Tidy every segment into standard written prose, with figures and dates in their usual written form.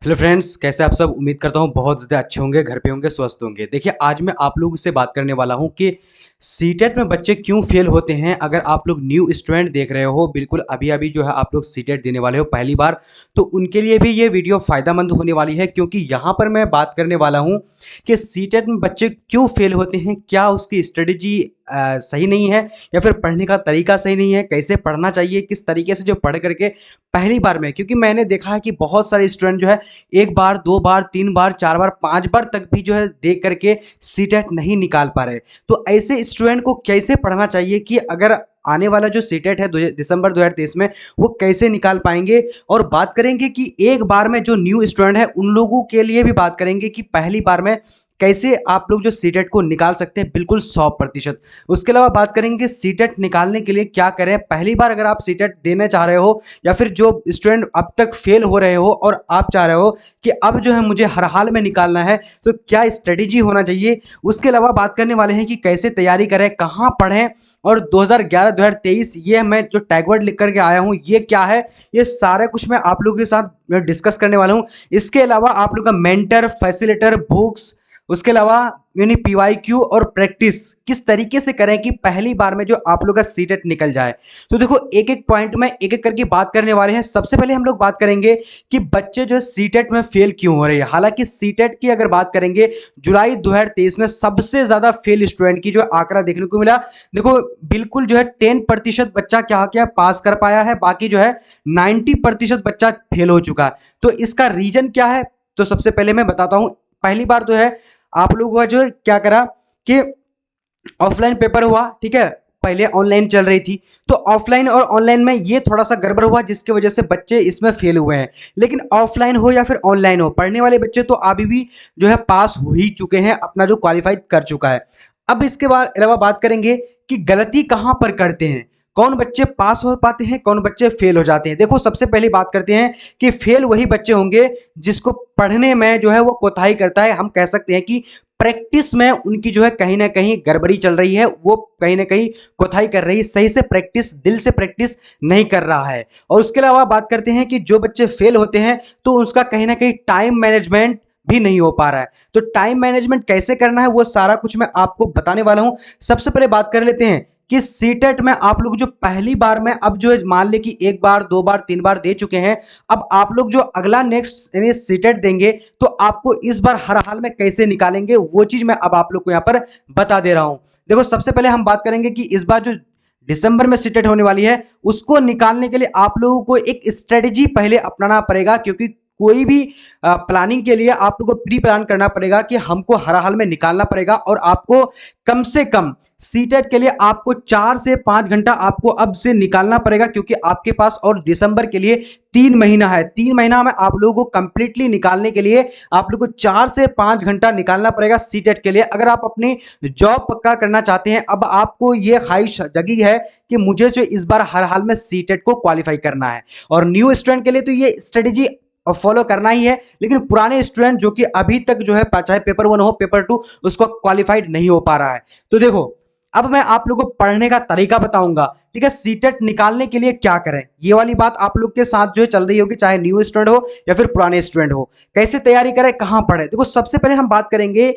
Hello friends, कैसे आप सब। उम्मीद करता हूँ बहुत ज़्यादा अच्छे होंगे, घर पे होंगे, स्वस्थ होंगे। देखिए, आज मैं आप लोगों से बात करने वाला हूँ कि सीटेट में बच्चे क्यों फेल होते हैं। अगर आप लोग न्यू स्टूडेंट देख रहे हो, बिल्कुल अभी-अभी जो है आप लोग सीटेट देने वाले हो पहली बार, तो उनके लिए भी ये वीडियो फ़ायदेमंद होने वाली है, क्योंकि यहाँ पर मैं बात करने वाला हूँ कि सीटेट में बच्चे क्यों फेल होते हैं, क्या उसकी स्ट्रेटेजी सही नहीं है या फिर पढ़ने का तरीका सही नहीं है, कैसे पढ़ना चाहिए, किस तरीके से जो पढ़ करके पहली बार में। क्योंकि मैंने देखा है कि बहुत सारे स्टूडेंट जो है 1 बार, 2 बार, 3 बार, 4 बार, 5 बार तक भी जो है देख करके सीटेट नहीं निकाल पा रहे। तो ऐसे स्टूडेंट को कैसे पढ़ना चाहिए कि अगर आने वाला जो सीटेट है दिसंबर 2023 में, वो कैसे निकाल पाएंगे। और बात करेंगे कि एक बार में जो न्यू स्टूडेंट है उन लोगों के लिए भी बात करेंगे कि पहली बार में कैसे आप लोग जो सीटेट को निकाल सकते हैं बिल्कुल 100%। उसके अलावा बात करेंगे सीटेट निकालने के लिए क्या करें। पहली बार अगर आप सीटेट देना चाह रहे हो या फिर जो स्टूडेंट अब तक फेल हो रहे हो और आप चाह रहे हो कि अब जो है मुझे हर हाल में निकालना है, तो क्या स्ट्रेटेजी होना चाहिए। उसके अलावा बात करने वाले हैं कि कैसे तैयारी करें, कहाँ पढ़ें, और 2011-2023 ये मैं जो टैगवर्ड लिख करके आया हूँ ये क्या है, ये सारा कुछ मैं आप लोगों के साथ डिस्कस करने वाला हूँ। इसके अलावा आप लोग का मेंटर, फैसिलिटेटर, बुक्स, उसके अलावा यानी पीवाईक्यू और प्रैक्टिस किस तरीके से करें कि पहली बार में जो आप लोग का सीटेट निकल जाए। तो देखो, एक एक पॉइंट में एक एक करके बात करने वाले हैं। सबसे पहले हम लोग बात करेंगे कि बच्चे जो है सीटेट में फेल क्यों हो रहे हैं। हालांकि सीटेट की अगर बात करेंगे, जुलाई 2023 में सबसे ज्यादा फेल स्टूडेंट की जो आंकड़ा देखने को मिला। देखो, बिल्कुल जो है 10% बच्चा क्या क्या पास कर पाया है, बाकी जो है 90% बच्चा फेल हो चुका है। तो इसका रीजन क्या है, तो सबसे पहले मैं बताता हूं। पहली बार तो है आप लोगों का जो क्या करा कि ऑफलाइन पेपर हुआ, ठीक है, पहले ऑनलाइन चल रही थी, तो ऑफलाइन और ऑनलाइन में ये थोड़ा सा गड़बड़ हुआ जिसकी वजह से बच्चे इसमें फेल हुए हैं। लेकिन ऑफलाइन हो या फिर ऑनलाइन हो, पढ़ने वाले बच्चे तो अभी भी जो है पास हो ही चुके हैं, अपना जो क्वालिफाई कर चुका है। अब इसके बाद अलावा बात करेंगे कि गलती कहां पर करते हैं, कौन बच्चे पास हो पाते हैं, कौन बच्चे फेल हो जाते हैं। देखो, सबसे पहले बात करते हैं कि फेल वही बच्चे होंगे जिसको पढ़ने में जो है वो कोताही करता है। हम कह सकते हैं कि प्रैक्टिस में उनकी जो है कहीं ना कहीं गड़बड़ी चल रही है, वो कहीं ना कहीं कोताही कर रही है, सही से प्रैक्टिस, दिल से प्रैक्टिस नहीं कर रहा है। और उसके अलावा बात करते हैं कि जो बच्चे फेल होते हैं तो उसका कहीं ना कहीं टाइम मैनेजमेंट भी नहीं हो पा रहा है। तो टाइम मैनेजमेंट कैसे करना है वो सारा कुछ मैं आपको बताने वाला हूं। सबसे पहले बात कर लेते हैं कि सीटेट में आप लोग जो पहली बार में अब जो है मान ले कि 1 बार, 2 बार, 3 बार दे चुके हैं, अब आप लोग जो अगला नेक्स्ट यानी सीटेट देंगे तो आपको इस बार हर हाल में कैसे निकालेंगे वो चीज मैं अब आप लोग को यहां पर बता दे रहा हूं। देखो, सबसे पहले हम बात करेंगे कि इस बार जो दिसंबर में सीटेट होने वाली है उसको निकालने के लिए आप लोगों को एक स्ट्रेटेजी पहले अपनाना पड़ेगा। क्योंकि कोई भी प्लानिंग के लिए आप लोगों को प्री प्लान करना पड़ेगा कि हमको हर हाल में निकालना पड़ेगा, और आपको कम से कम सीटेट के लिए आपको 4 से 5 घंटा आपको अब से निकालना पड़ेगा। क्योंकि आपके पास और दिसंबर के लिए 3 महीना है। 3 महीना में आप लोगों को कंप्लीटली निकालने के लिए आप लोगों को 4 से 5 घंटा निकालना पड़ेगा सीटेट के लिए। अगर आप अपनी जॉब पक्का करना चाहते हैं, अब आपको ये ख्वाहिश जगी है कि मुझे जो इस बार हर हाल में सीटेट को क्वालिफाई करना है, और न्यू स्टूडेंट के लिए तो ये स्ट्रेटेजी फॉलो करना ही है। लेकिन पुराने स्टूडेंट जो कि अभी तक जो है चाहे पेपर 1 हो, पेपर 2, उसको क्वालिफाइड नहीं हो पा रहा है। तो देखो, अब मैं आप लोगों को पढ़ने का तरीका बताऊंगा, ठीक है। सीटेट निकालने के लिए क्या करें, ये वाली बात आप लोग के साथ जो है चल रही होगी, चाहे न्यू स्टूडेंट हो या फिर पुराने स्टूडेंट हो। कैसे तैयारी करें, कहां पढ़े। देखो, सबसे पहले हम बात करेंगे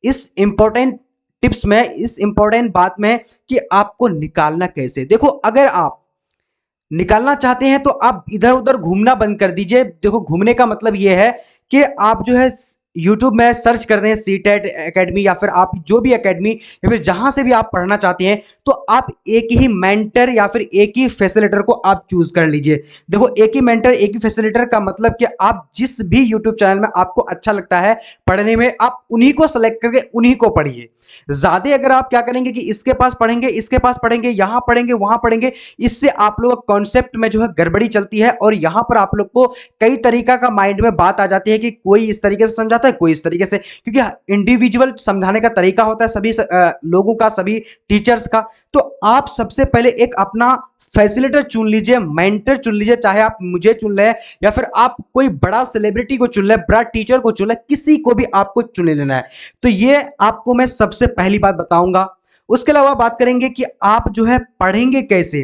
इस इंपॉर्टेंट टिप्स में, इस इंपॉर्टेंट बात में कि आपको निकालना कैसे। देखो, अगर आप निकालना चाहते हैं तो आप इधर उधर घूमना बंद कर दीजिए। देखो, घूमने का मतलब यह है कि आप जो है यूट्यूब में सर्च कर रहे हैं सीटेट एकेडमी, या फिर आप जो भी एकेडमी या फिर जहां से भी आप पढ़ना चाहते हैं, तो आप एक ही मेंटर या फिर एक ही फैसिलिटेटर को आप चूज कर लीजिए। देखो, एक ही मेंटर, एक ही फैसिलिटेटर का मतलब कि आप जिस भी यूट्यूब चैनल में आपको अच्छा लगता है पढ़ने में, आप उन्हीं को सेलेक्ट करके उन्हीं को पढ़िए। ज्यादा अगर आप क्या करेंगे कि इसके पास पढ़ेंगे, इसके पास पढ़ेंगे, यहां पढ़ेंगे, वहां पढ़ेंगे, इससे आप लोग कॉन्सेप्ट में जो है गड़बड़ी चलती है, और यहां पर आप लोग को कई तरीका का माइंड में बात आ जाती है कि कोई इस तरीके से समझाता है, कोई इस तरीके से। क्योंकि इंडिविजुअल समझाने का तरीका होता है सभी लोगों का, सभी टीचर्स का। तो आप सबसे पहले एक अपना फैसिलिटेटर चुन लीजिए, मेंटर चुन लीजिए, चाहे आप मुझे चुन ले या फिर आप कोई बड़ा सेलिब्रिटी को चुन ले, बड़ा टीचर को चुन ले, किसी को भी आपको चुन लेना है। तो ये आपको मैं सबसे पहली बात बताऊंगा। उसके अलावा बात करेंगे कि आप जो है पढ़ेंगे कैसे।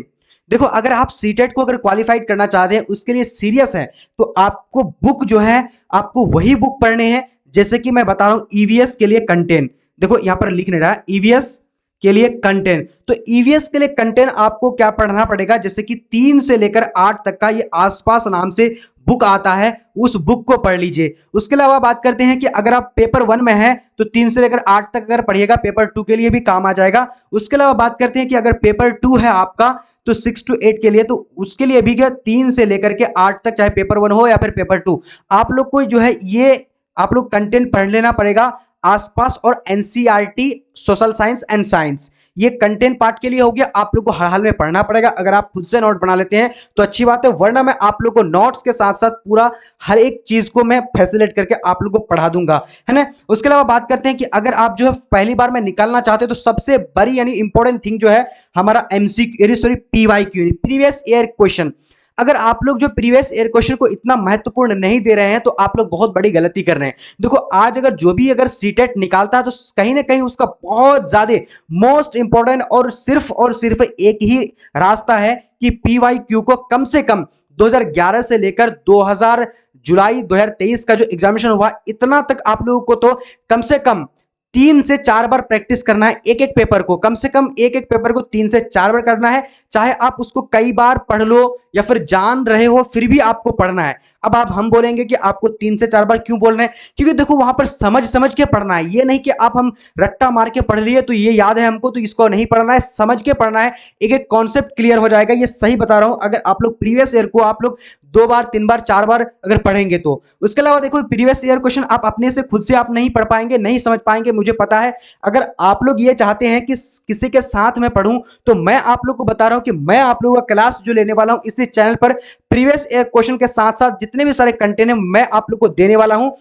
देखो अगर आप सीटेट को अगर क्वालिफाइड करना चाहते हैं, उसके लिए सीरियस है, तो आपको बुक जो है आपको वही बुक पढ़ने हैं। जैसे कि मैं बता रहा हूं ईवीएस के लिए कंटेंट, देखो यहां पर लिख नहीं रहा ईवीएस के लिए कंटेंट, तो ईवीएस के लिए कंटेंट आपको क्या पढ़ना पड़ेगा, जैसे कि 3 से लेकर 8 तक का ये आसपास नाम से बुक आता है, उस बुक को पढ़ लीजिए। उसके अलावा बात करते हैं कि अगर आप पेपर 1 में हैं तो 3 से लेकर 8 तक अगर पढ़िएगा, पेपर 2 के लिए भी काम आ जाएगा। उसके अलावा बात करते हैं कि अगर पेपर 2 है आपका तो 6 to 8 के लिए, तो उसके लिए भी क्या 3 से लेकर के 8 तक, चाहे पेपर 1 हो या फिर पेपर 2, आप लोग को जो है ये आप लोग कंटेंट पढ़ लेना पड़ेगा आसपास और NCERT social science and science, ये कंटेंट पार्ट के लिए हो गया। आप लोग को हर हाल में पढ़ना पड़ेगा। अगर आप खुद से नोट बना लेते हैं तो अच्छी बात है, वरना मैं आप लोग को नोट्स के साथ साथ पूरा हर एक चीज को मैं फैसिलिटेट करके आप लोग को पढ़ा दूंगा, है ना। उसके अलावा बात करते हैं कि अगर आप जो है पहली बार में निकालना चाहते हैं तो सबसे बड़ी यानी इंपॉर्टेंट थिंग जो है हमारा MCQ sorry PYQ previous year question. अगर आप लोग जो प्रीवियस ईयर क्वेश्चन को इतना महत्वपूर्ण नहीं दे रहे हैं तो आप लोग बहुत बड़ी गलती कर रहे हैं। देखो आज अगर जो भी अगर सीटेट निकालता है तो कहीं ना कहीं उसका बहुत ज्यादा मोस्ट इंपॉर्टेंट और सिर्फ एक ही रास्ता है कि पीवाईक्यू को कम से कम 2011 से लेकर 2000 जुलाई 2023 का जो एग्जामिनेशन हुआ इतना तक आप लोगों को तो कम से कम 3 से 4 बार प्रैक्टिस करना है। एक एक पेपर को कम से कम एक एक पेपर को 3 से 4 बार करना है, चाहे आप उसको कई बार पढ़ लो या फिर जान रहे हो फिर भी आपको पढ़ना है। अब आप हम बोलेंगे कि आपको 3 से 4 बार क्यों बोल रहे हैं, क्योंकि देखो वहां पर समझ समझ के पढ़ना है, ये नहीं कि आप हम रट्टा मार के पढ़ लिए तो ये याद है हमको तो इसको नहीं पढ़ना है, समझ के पढ़ना है, एक एक कॉन्सेप्ट क्लियर हो जाएगा। ये सही बता रहा हूं, अगर आप लोग प्रीवियस ईयर को आप लोग 2 बार 3 बार 4 बार अगर पढ़ेंगे तो। उसके अलावा देखो प्रीवियस ईयर क्वेश्चन आप अपने से खुद से आप नहीं पढ़ पाएंगे, नहीं समझ पाएंगे, मुझे पता है। अगर आप लोग ये चाहते हैं कि किसी के साथ में पढ़ूं तो मैं आप लोग को बता रहा हूं कि मैं आप लोगों का क्लास जो लेने वाला हूं इसी चैनल पर प्रीवियस ईयर क्वेश्चन के साथ साथ जितने भी सारे कंटेंट है मैं आप लोग को देने वाला हूं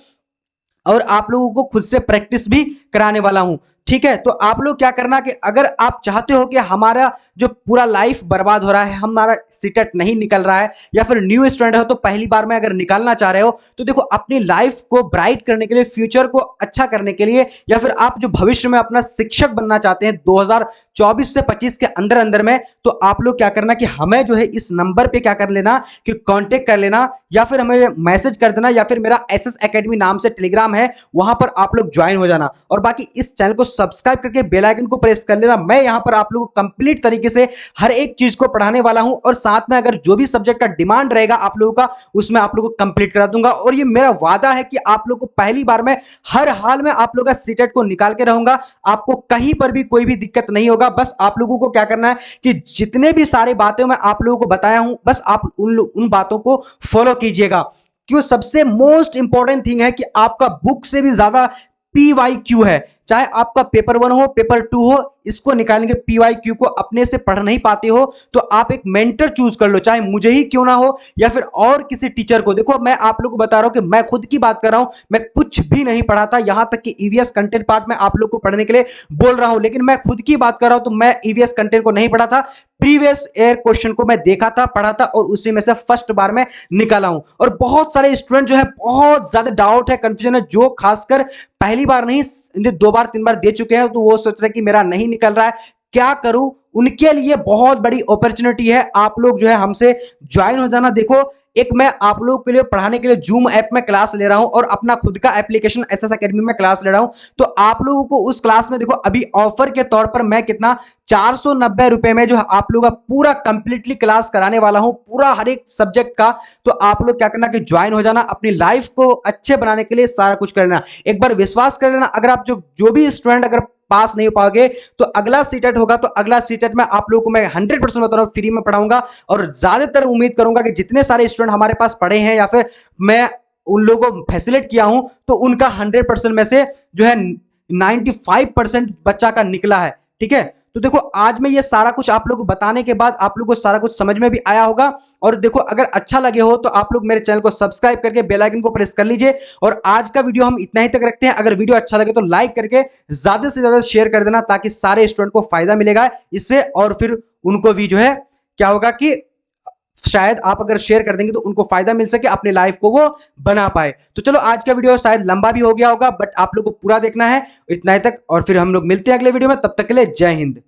और आप लोगों को खुद से प्रैक्टिस भी कराने वाला हूं। ठीक है, तो आप लोग क्या करना कि अगर आप चाहते हो कि हमारा जो पूरा लाइफ बर्बाद हो रहा है, हमारा सीटेट नहीं निकल रहा है या फिर न्यू स्टूडेंट हो तो पहली बार में अगर निकालना चाह रहे हो तो देखो अपनी लाइफ को ब्राइट करने के लिए, फ्यूचर को अच्छा करने के लिए, या फिर आप जो भविष्य में अपना शिक्षक बनना चाहते हैं 2024 से 25 के अंदर अंदर में, तो आप लोग क्या करना कि हमें जो है इस नंबर पे क्या कर लेना कि कांटेक्ट कर लेना या फिर हमें मैसेज कर देना, या फिर मेरा एसएस एकेडमी नाम से टेलीग्राम है वहां पर आप लोग ज्वाइन हो जाना। और बाकी इस चैनल को सब्सक्राइब करके बेल आइकन को प्रेस कर लेना। मैं यहां पर आप लोगों को कंप्लीट तरीके से हर एक चीज को पढ़ाने वाला हूं और साथ में अगर जो भी सब्जेक्ट का डिमांड रहेगा आप लोगों का उसमें आप लोगों को कंप्लीट करा दूंगा। और ये मेरा वादा है कि आप लोगों को पहली बार में हर हाल में आप लोगों का सीटेट को निकाल के रहूंगा, आपको कहीं पर भी कोई भी दिक्कत नहीं होगा। बस आप लोगों को क्या करना है कि जितने भी सारे बातें मैं आप लोगों को बताया हूं बस आप उन बातों को फॉलो कीजिएगा। क्यों, सबसे मोस्ट इंपॉर्टेंट थिंग है कि आपका बुक से भी ज्यादा पीवाईक्यू है। चाहे आपका पेपर 1 हो पेपर 2 हो, इसको निकालने के पीवाईक्यू को अपने से पढ़ नहीं पाते हो तो आप एक मेंटर चूज कर लो, चाहे मुझे ही क्यों ना हो या फिर और किसी टीचर को। देखो मैं आप लोगों को बता रहा हूं कि मैं खुद की बात कर रहा हूं, मैं कुछ भी नहीं पढ़ा था, यहां तक कि ईवीएस कंटेंट पार्ट में आप लोग को पढ़ने के लिए बोल रहा हूं, लेकिन मैं खुद की बात कर रहा हूं तो मैं ईवीएस कंटेंट को नहीं पढ़ा था, प्रीवियस ईयर क्वेश्चन को मैं देखा था, पढ़ा था और उसी में से फर्स्ट बार में निकाला हूं। और बहुत सारे स्टूडेंट जो है बहुत ज्यादा डाउट है, कंफ्यूजन है, जो खासकर पहली बार नहीं 2 बार 3 बार दे चुके हैं तो वो सोच रहे हैं कि मेरा नहीं निकल रहा है, क्या करूं। उनके लिए बहुत बड़ी अपॉर्चुनिटी है, आप लोग जो है हमसे ज्वाइन हो जाना। देखो एक मैं आप लोगों के लिए पढ़ाने के लिए जूम ऐप में क्लास ले रहा हूं और अपना खुद का एप्लीकेशन एसएस एकेडमी में क्लास ले रहा हूं, तो आप लोगों को उस क्लास में देखो अभी ऑफर के तौर पर मैं कितना 490 रुपए में जो आप लोगों का पूरा कंप्लीटली क्लास कराने वाला हूं, पूरा हर एक सब्जेक्ट का। तो आप लोग क्या करना कि ज्वाइन हो जाना, अपनी लाइफ को अच्छे बनाने के लिए सारा कुछ करना। एक बार विश्वास कर लेना, अगर आप जो भी स्टूडेंट अगर पास नहीं हो पाओगे तो अगला सीटेट होगा, तो अगला सीटेट में आप लोगों को मैं 100% बता रहा हूं फ्री में पढ़ाऊंगा। और ज्यादातर उम्मीद करूंगा कि जितने सारे स्टूडेंट हमारे पास पढ़े हैं या फिर मैं उन लोगों को फैसिलिटेट किया हूं तो उनका 100% में से जो है 95% बच्चा का निकला है। ठीक है, तो देखो आज मैं ये सारा कुछ आप लोगों को बताने के बाद आप लोगों को सारा कुछ समझ में भी आया होगा। और देखो अगर अच्छा लगे हो तो आप लोग मेरे चैनल को सब्सक्राइब करके बेल आइकन को प्रेस कर लीजिए। और आज का वीडियो हम इतना ही तक रखते हैं, अगर वीडियो अच्छा लगे तो लाइक करके ज्यादा से ज्यादा शेयर कर देना ताकि सारे स्टूडेंट को फायदा मिलेगा इससे, और फिर उनको भी जो है क्या होगा कि शायद आप अगर शेयर कर देंगे तो उनको फायदा मिल सके, अपनी लाइफ को वो बना पाए। तो चलो आज का वीडियो शायद लंबा भी हो गया होगा बट आप लोग को पूरा देखना है, इतना ही तक। और फिर हम लोग मिलते हैं अगले वीडियो में, तब तक के लिए जय हिंद।